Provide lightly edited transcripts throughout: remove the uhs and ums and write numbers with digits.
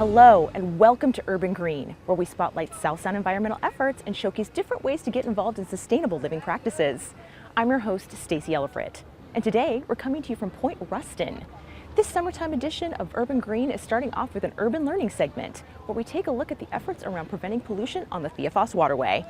Hello and welcome to Urban Green, where we spotlight South Sound environmental efforts and showcase different ways to get involved in sustainable living practices. I'm your host, Stacey Ellifrit, and today we're coming to you from Point Ruston. This summertime edition of Urban Green is starting off with an urban learning segment, where we take a look at the efforts around preventing pollution on the Thea Foss Waterway.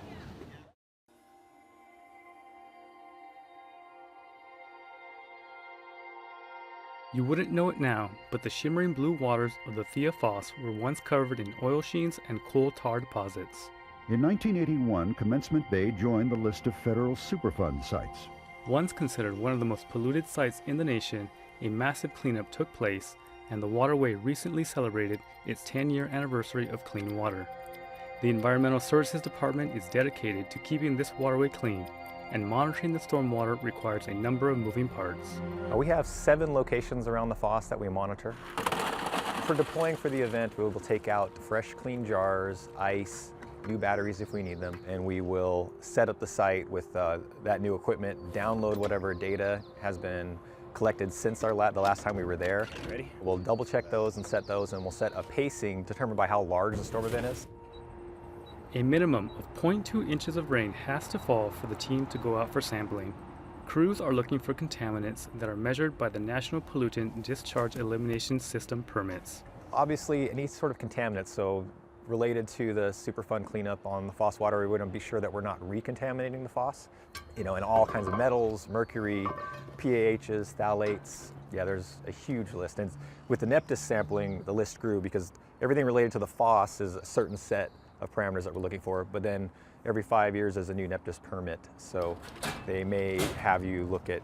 You wouldn't know it now, but the shimmering blue waters of the Thea Foss were once covered in oil sheens and coal tar deposits. In 1981, Commencement Bay joined the list of federal Superfund sites. Once considered one of the most polluted sites in the nation, a massive cleanup took place, and the waterway recently celebrated its 10-year anniversary of clean water. The Environmental Services Department is dedicated to keeping this waterway clean, and monitoring the stormwater requires a number of moving parts. We have 7 locations around the Foss that we monitor. For deploying for the event, we will take out fresh, clean jars, ice, new batteries if we need them, and we will set up the site with that new equipment, download whatever data has been collected since the last time we were there. Ready? We'll double check those and set those, and we'll set a pacing determined by how large the storm event is. A minimum of 0.2 inches of rain has to fall for the team to go out for sampling. Crews are looking for contaminants that are measured by the National Pollutant Discharge Elimination System permits. Obviously, any sort of contaminants, so related to the Superfund cleanup on the Foss Waterway, we want to be sure that we're not recontaminating the Foss. And all kinds of metals, mercury, PAHs, phthalates. Yeah, there's a huge list. And with the NEPTIS sampling, the list grew because everything related to the Foss is a certain set of parameters that we're looking for, but then every 5 years there's a new NEPTIS permit. So they may have you look at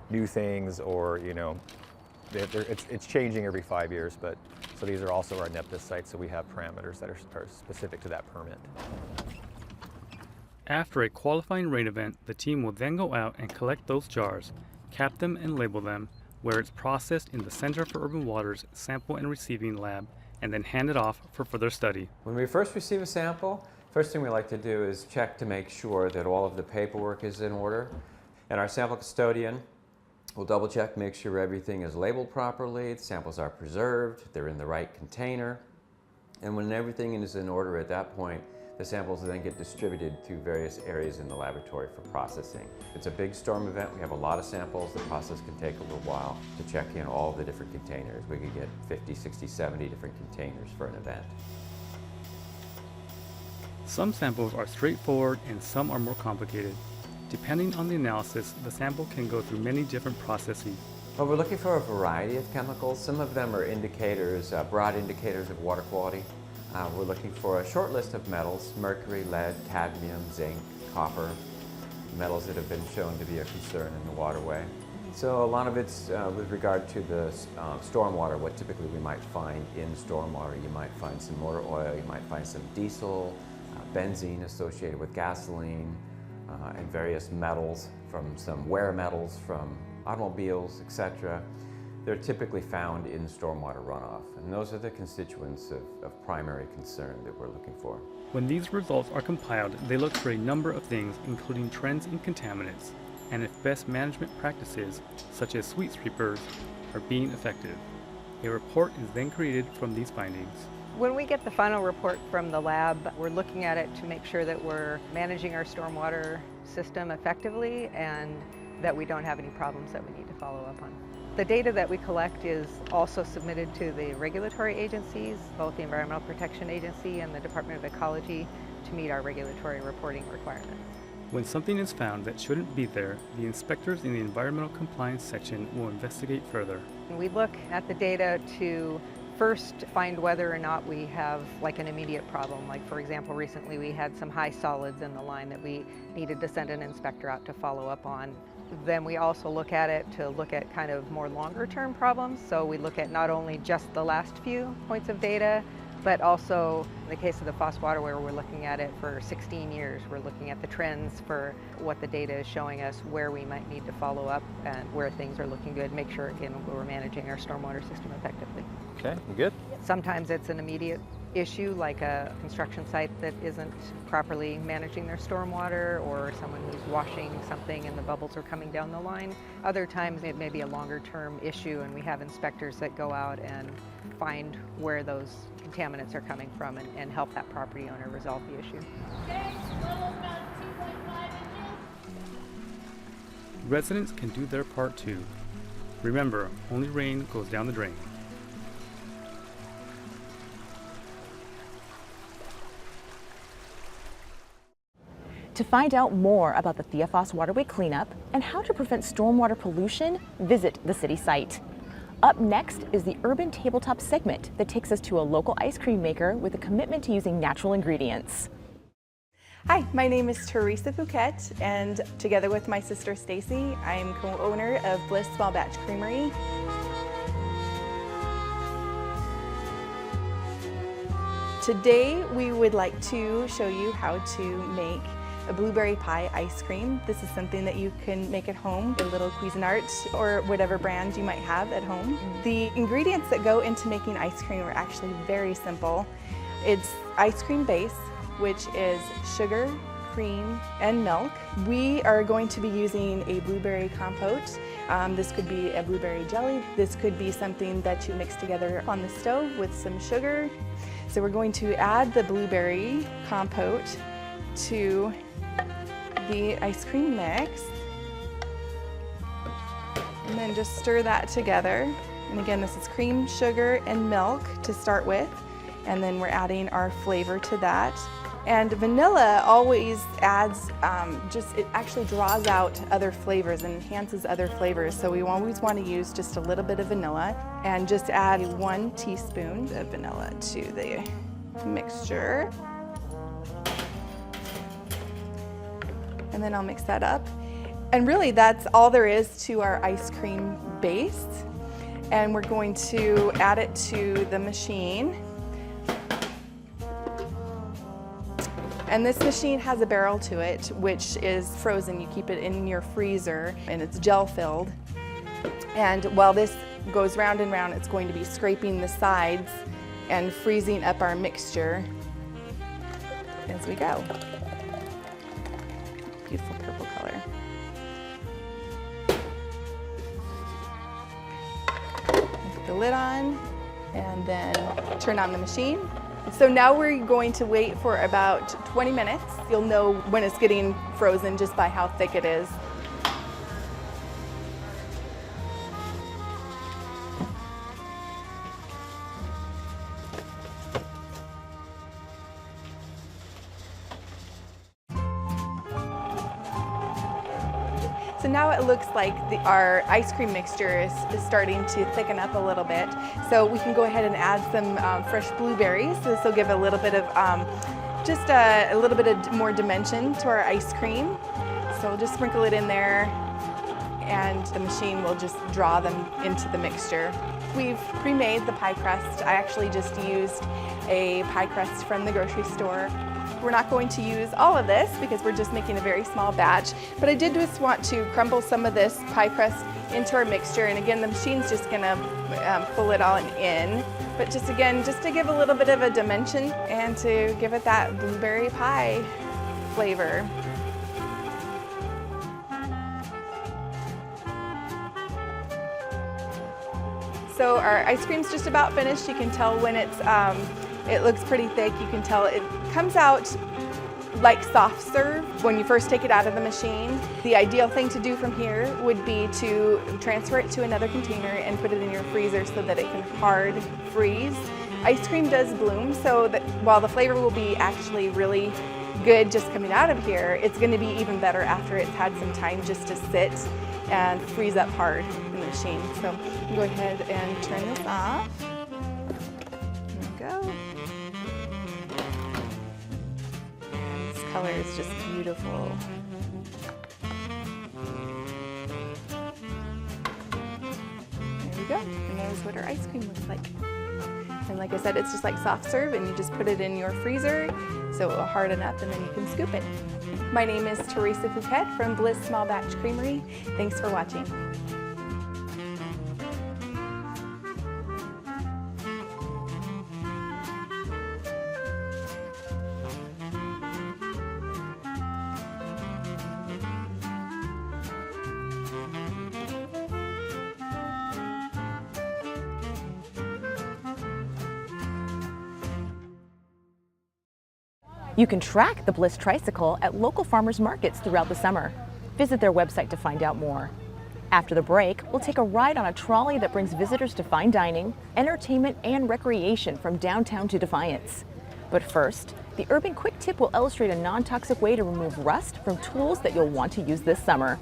new things, or it's changing every 5 years, but so these are also our NEPTIS sites, so we have parameters that are specific to that permit. After a qualifying rain event, the team will then go out and collect those jars, cap them and label them, where it's processed in the Center for Urban Water's Sample and Receiving Lab, and then hand it off for further study. When we first receive a sample, first thing we like to do is check to make sure that all of the paperwork is in order. And our sample custodian will double check, make sure everything is labeled properly, the samples are preserved, they're in the right container. And when everything is in order at that point, the samples then get distributed to various areas in the laboratory for processing. It's a big storm event. We have a lot of samples. The process can take a little while to check in all of the different containers. We could get 50, 60, 70 different containers for an event. Some samples are straightforward and some are more complicated. Depending on the analysis, the sample can go through many different processes. Well, we're looking for a variety of chemicals. Some of them are indicators, broad indicators of water quality. We're looking for a short list of metals: mercury, lead, cadmium, zinc, copper, metals that have been shown to be a concern in the waterway. So a lot of it's with regard to the stormwater, what typically we might find in stormwater. You might find some motor oil, you might find some diesel, benzene associated with gasoline, and various metals, from some wear metals from automobiles, etc. They're typically found in stormwater runoff, and those are the constituents of primary concern that we're looking for. When these results are compiled, they look for a number of things, including trends in contaminants, and if best management practices, such as sweet sweepers, are being effective. A report is then created from these findings. When we get the final report from the lab, we're looking at it to make sure that we're managing our stormwater system effectively and that we don't have any problems that we need to follow up on. The data that we collect is also submitted to the regulatory agencies, both the Environmental Protection Agency and the Department of Ecology, to meet our regulatory reporting requirements. When something is found that shouldn't be there, the inspectors in the environmental compliance section will investigate further. We look at the data to first find whether or not we have like an immediate problem. Like, for example, recently we had some high solids in the line that we needed to send an inspector out to follow up on. Then we also look at it to look at kind of more longer term problems. So we look at not only just the last few points of data, but also in the case of the Foss Waterway, where we're looking at it for 16 years. We're looking at the trends for what the data is showing us, where we might need to follow up and where things are looking good, make sure, again, we're managing our stormwater system effectively. Okay, you good? Sometimes it's an immediate issue, like a construction site that isn't properly managing their stormwater, or someone who's washing something and the bubbles are coming down the line. Other times it may be a longer term issue, and we have inspectors that go out and find where those contaminants are coming from and help that property owner resolve the issue. Residents can do their part too. Remember, only rain goes down the drain. To find out more about the Thea Foss Waterway cleanup and how to prevent stormwater pollution, visit the city site. Up next is the Urban Tabletop segment that takes us to a local ice cream maker with a commitment to using natural ingredients. Hi, my name is Teresa Fouquet, and together with my sister Stacy, I am co-owner of Bliss Small Batch Creamery. Today we would like to show you how to make a blueberry pie ice cream. This is something that you can make at home, a little Cuisinart or whatever brand you might have at home. The ingredients that go into making ice cream are actually very simple. It's ice cream base, which is sugar, cream, and milk. We are going to be using a blueberry compote. This could be a blueberry jelly. This could be something that you mix together on the stove with some sugar. So we're going to add the blueberry compote to the ice cream mix, and then just stir that together. And again, this is cream, sugar, and milk to start with, and then we're adding our flavor to that. And vanilla always adds, it actually draws out other flavors and enhances other flavors. So we always want to use just a little bit of vanilla, and just add 1 teaspoon of vanilla to the mixture. And then I'll mix that up. And really that's all there is to our ice cream base. And we're going to add it to the machine. And this machine has a barrel to it, which is frozen. You keep it in your freezer, and it's gel filled. And while this goes round and round, it's going to be scraping the sides and freezing up our mixture as we go. Beautiful purple color. Put the lid on and then turn on the machine. So now we're going to wait for about 20 minutes. You'll know when it's getting frozen just by how thick it is. So now it looks like our ice cream mixture is starting to thicken up a little bit. So we can go ahead and add some fresh blueberries. So this will give a little bit of, just a little bit of more dimension to our ice cream. So we'll just sprinkle it in there, and the machine will just draw them into the mixture. We've pre-made the pie crust. I actually just used a pie crust from the grocery store. We're not going to use all of this because we're just making a very small batch, but I did just want to crumble some of this pie crust into our mixture, and again the machine's just going to pull it all in. But just again, just to give a little bit of a dimension and to give it that blueberry pie flavor. So our ice cream's just about finished. You can tell when it's it looks pretty thick. You can tell it comes out like soft serve when you first take it out of the machine. The ideal thing to do from here would be to transfer it to another container and put it in your freezer so that it can hard freeze. Ice cream does bloom, so that while the flavor will be actually really good just coming out of here, it's going to be even better after it's had some time just to sit and freeze up hard in the machine. So go ahead and turn this off. There we go. And this color is just beautiful. There we go. And there's what our ice cream looks like. And like I said, it's just like soft serve, and you just put it in your freezer so it will harden up, and then you can scoop it. My name is Teresa Fouquet from Bliss Small Batch Creamery. Thanks for watching. You can track the Bliss Tricycle at local farmers markets throughout the summer. Visit their website to find out more. After the break, we'll take a ride on a trolley that brings visitors to fine dining, entertainment, and recreation from downtown to Defiance. But first, the Urban Quick Tip will illustrate a non-toxic way to remove rust from tools that you'll want to use this summer.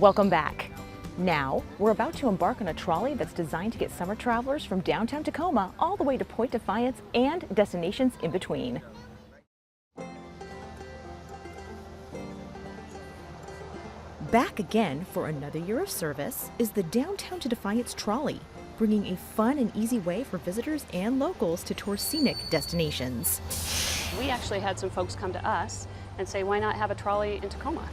Welcome back. Now, we're about to embark on a trolley that's designed to get summer travelers from downtown Tacoma all the way to Point Defiance and destinations in between. Back again for another year of service is the Downtown to Defiance Trolley, bringing a fun and easy way for visitors and locals to tour scenic destinations. We actually had some folks come to us and say, why not have a trolley in Tacoma?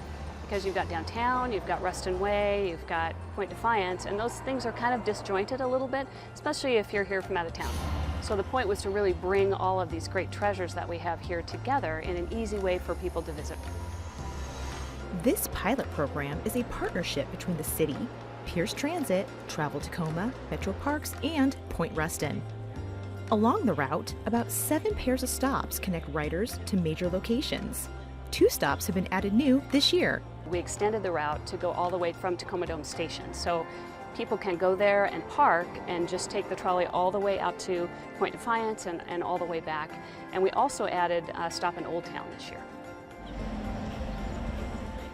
Because you've got downtown, you've got Ruston Way, you've got Point Defiance, and those things are kind of disjointed a little bit, especially if you're here from out of town. So the point was to really bring all of these great treasures that we have here together in an easy way for people to visit. This pilot program is a partnership between the city, Pierce Transit, Travel Tacoma, Metro Parks, and Point Ruston. Along the route, about 7 pairs of stops connect riders to major locations. 2 stops have been added new this year. We extended the route to go all the way from Tacoma Dome Station. So people can go there and park and just take the trolley all the way out to Point Defiance and all the way back. And we also added a stop in Old Town this year.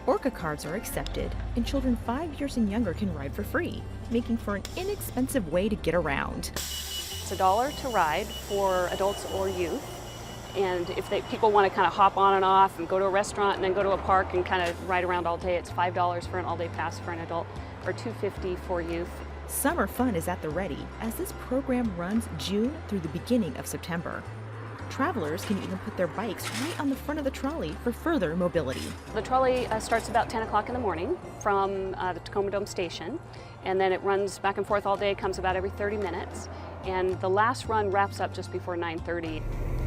Orca cards are accepted, and children 5 years and younger can ride for free, making for an inexpensive way to get around. It's $1 to ride for adults or youth. And if people want to kind of hop on and off and go to a restaurant and then go to a park and kind of ride around all day, it's $5 for an all-day pass for an adult or $2.50 for youth. Summer fun is at the ready as this program runs June through the beginning of September. Travelers can even put their bikes right on the front of the trolley for further mobility. The trolley starts about 10 o'clock in the morning from the Tacoma Dome Station, and then it runs back and forth all day, comes about every 30 minutes, and the last run wraps up just before 9:30.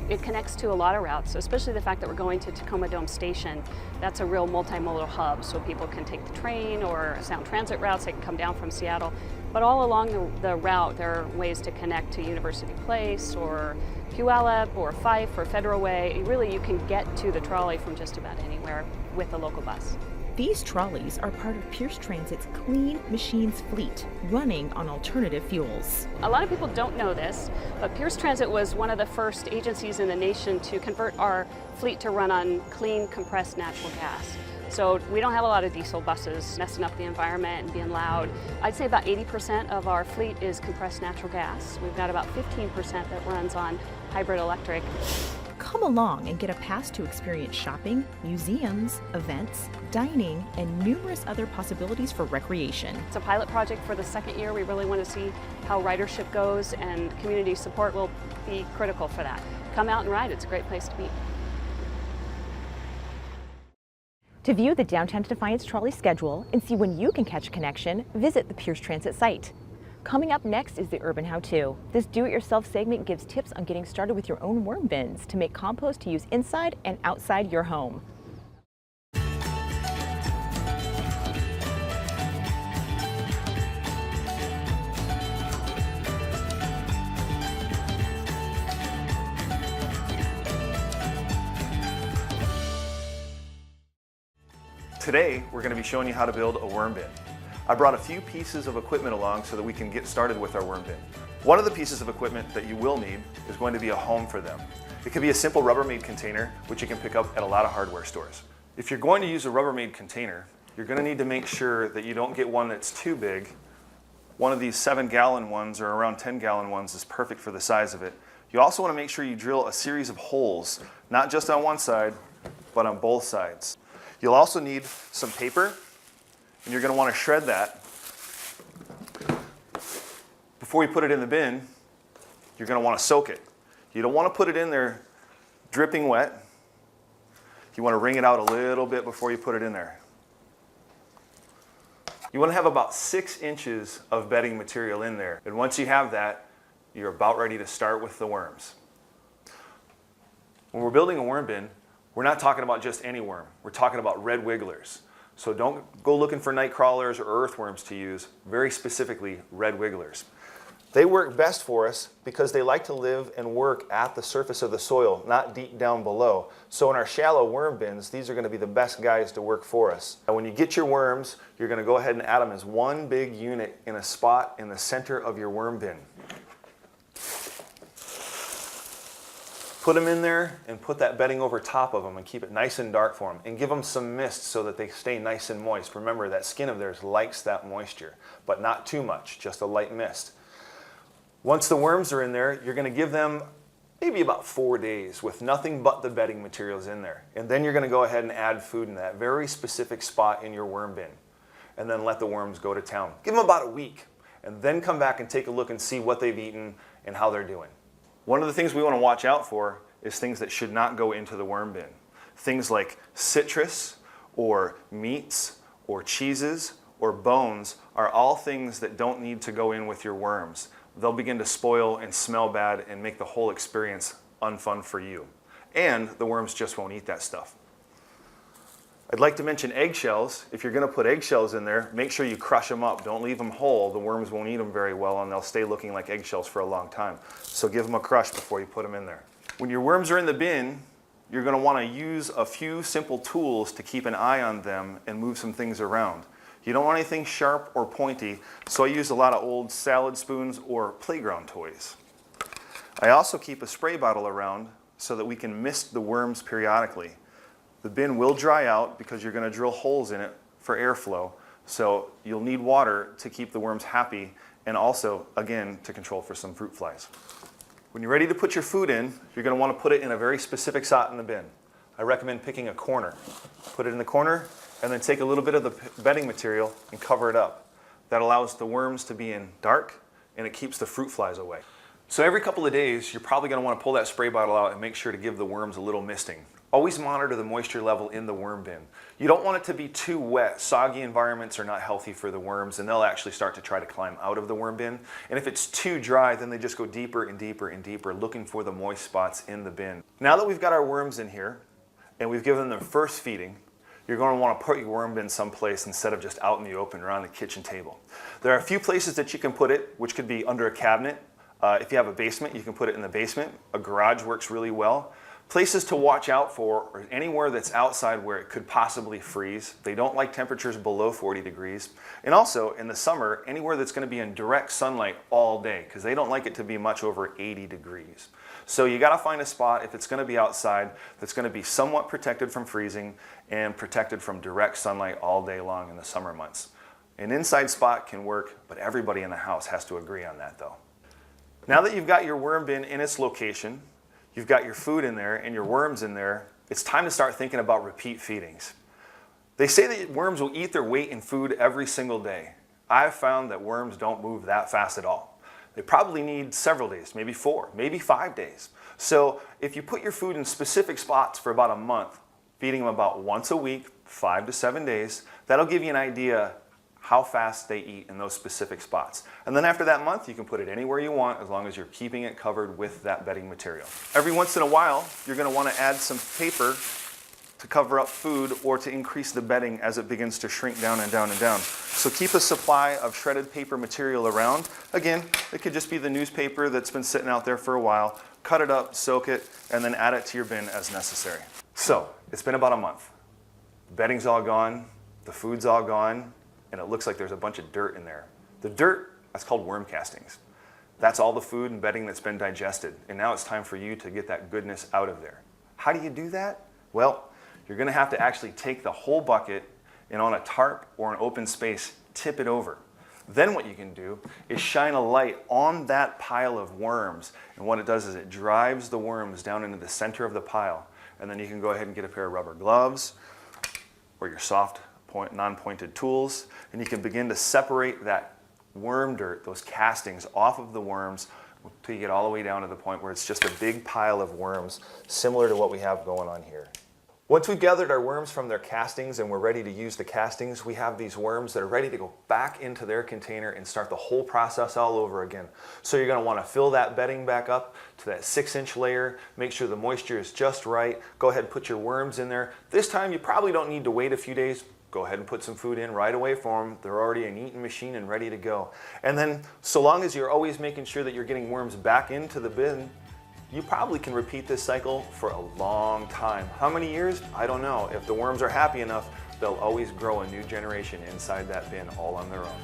It connects to a lot of routes, especially the fact that we're going to Tacoma Dome Station. That's a real multimodal hub, so people can take the train or Sound Transit routes. They can come down from Seattle. But all along the route, there are ways to connect to University Place or Puyallup or Fife or Federal Way. Really, you can get to the trolley from just about anywhere with a local bus. These trolleys are part of Pierce Transit's Clean Machines fleet, running on alternative fuels. A lot of people don't know this, but Pierce Transit was one of the first agencies in the nation to convert our fleet to run on clean compressed natural gas. So we don't have a lot of diesel buses messing up the environment and being loud. I'd say about 80% of our fleet is compressed natural gas. We've got about 15% that runs on hybrid electric. Come along and get a pass to experience shopping, museums, events, dining, and numerous other possibilities for recreation. It's a pilot project for the second year. We really want to see how ridership goes, and community support will be critical for that. Come out and ride. It's a great place to be. To view the Downtown to Defiance trolley schedule and see when you can catch a connection, visit the Pierce Transit site. Coming up next is the Urban How-To. This do-it-yourself segment gives tips on getting started with your own worm bins to make compost to use inside and outside your home. Today, we're going to be showing you how to build a worm bin. I brought a few pieces of equipment along so that we can get started with our worm bin. One of the pieces of equipment that you will need is going to be a home for them. It could be a simple Rubbermaid container, which you can pick up at a lot of hardware stores. If you're going to use a Rubbermaid container, you're going to need to make sure that you don't get one that's too big. One of these 7-gallon ones or around 10-gallon ones is perfect for the size of it. You also want to make sure you drill a series of holes, not just on one side, but on both sides. You'll also need some paper, and you're going to want to shred that. Before you put it in the bin, you're going to want to soak it. You don't want to put it in there dripping wet. You want to wring it out a little bit before you put it in there. You want to have about 6 inches of bedding material in there. And once you have that, you're about ready to start with the worms. When we're building a worm bin, we're not talking about just any worm. We're talking about red wigglers. So don't go looking for night crawlers or earthworms to use, very specifically red wigglers. They work best for us because they like to live and work at the surface of the soil, not deep down below. So in our shallow worm bins, these are going to be the best guys to work for us. And when you get your worms, you're going to go ahead and add them as one big unit in a spot in the center of your worm bin. Put them in there and put that bedding over top of them and keep it nice and dark for them. And give them some mist so that they stay nice and moist. Remember, that skin of theirs likes that moisture, but not too much, just a light mist. Once the worms are in there, you're going to give them maybe about 4 days with nothing but the bedding materials in there. And then you're going to go ahead and add food in that very specific spot in your worm bin. And then let the worms go to town. Give them about a week, and then come back and take a look and see what they've eaten and how they're doing. One of the things we want to watch out for is things that should not go into the worm bin. Things like citrus, or meats, or cheeses, or bones are all things that don't need to go in with your worms. They'll begin to spoil and smell bad and make the whole experience unfun for you. And the worms just won't eat that stuff. I'd like to mention eggshells. If you're going to put eggshells in there, make sure you crush them up. Don't leave them whole. The worms won't eat them very well and they'll stay looking like eggshells for a long time. So give them a crush before you put them in there. When your worms are in the bin, you're going to want to use a few simple tools to keep an eye on them and move some things around. You don't want anything sharp or pointy, so I use a lot of old salad spoons or playground toys. I also keep a spray bottle around so that we can mist the worms periodically. The bin will dry out because you're going to drill holes in it for airflow, so you'll need water to keep the worms happy and also, again, to control for some fruit flies. When you're ready to put your food in, you're going to want to put it in a very specific spot in the bin. I recommend picking a corner. Put it in the corner, and then take a little bit of the bedding material and cover it up. That allows the worms to be in dark, and it keeps the fruit flies away. So every couple of days, you're probably going to want to pull that spray bottle out and make sure to give the worms a little misting. Always monitor the moisture level in the worm bin. You don't want it to be too wet. Soggy environments are not healthy for the worms, and they'll actually start to try to climb out of the worm bin. And if it's too dry, then they just go deeper and deeper and deeper, looking for the moist spots in the bin. Now that we've got our worms in here, and we've given them their first feeding, you're going to want to put your worm bin someplace instead of just out in the open around the kitchen table. There are a few places that you can put it, which could be under a cabinet. If you have a basement, you can put it in the basement. A garage works really well. Places to watch out for are anywhere that's outside where it could possibly freeze. They don't like temperatures below 40 degrees. And also, in the summer, anywhere that's going to be in direct sunlight all day, because they don't like it to be much over 80 degrees. So you got to find a spot, if it's going to be outside, that's going to be somewhat protected from freezing and protected from direct sunlight all day long in the summer months. An inside spot can work, but everybody in the house has to agree on that though. Now that you've got your worm bin in its location, you've got your food in there and your worms in there, it's time to start thinking about repeat feedings. They say that worms will eat their weight in food every single day. I've found that worms don't move that fast at all. They probably need several days, maybe 4, maybe 5 days. So if you put your food in specific spots for about a month, feeding them about once a week, 5 to 7 days, that'll give you an idea how fast they eat in those specific spots. And then after that month, you can put it anywhere you want as long as you're keeping it covered with that bedding material. Every once in a while, you're going to want to add some paper to cover up food or to increase the bedding as it begins to shrink down and down and down. So keep a supply of shredded paper material around. Again, it could just be the newspaper that's been sitting out there for a while. Cut it up, soak it, and then add it to your bin as necessary. So it's been about a month. The bedding's all gone, the food's all gone, and it looks like there's a bunch of dirt in there. The dirt, that's called worm castings. That's all the food and bedding that's been digested. And now it's time for you to get that goodness out of there. How do you do that? Well, you're going to have to actually take the whole bucket and on a tarp or an open space, tip it over. Then what you can do is shine a light on that pile of worms. And what it does is it drives the worms down into the center of the pile. And then you can go ahead and get a pair of rubber gloves or your soft non-pointed tools, and you can begin to separate that worm dirt, those castings, off of the worms until you get all the way down to the point where it's just a big pile of worms, similar to what we have going on here. Once we've gathered our worms from their castings and we're ready to use the castings, we have these worms that are ready to go back into their container and start the whole process all over again. So you're going to want to fill that bedding back up to that 6-inch layer, make sure the moisture is just right, go ahead and put your worms in there. This time you probably don't need to wait a few days. Go ahead and put some food in right away for them. They're already an eating machine and ready to go. And then so long as you're always making sure that you're getting worms back into the bin, you probably can repeat this cycle for a long time. How many years? I don't know. If the worms are happy enough, they'll always grow a new generation inside that bin all on their own.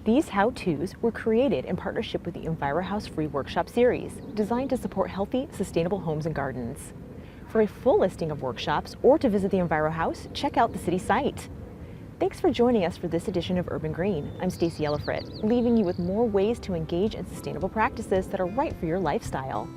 These how-tos were created in partnership with the EnviroHouse Free Workshop Series, designed to support healthy, sustainable homes and gardens. For a full listing of workshops or to visit the EnviroHouse, check out the city site. Thanks for joining us for this edition of Urban Green. I'm Stacey Ellifrit, leaving you with more ways to engage in sustainable practices that are right for your lifestyle.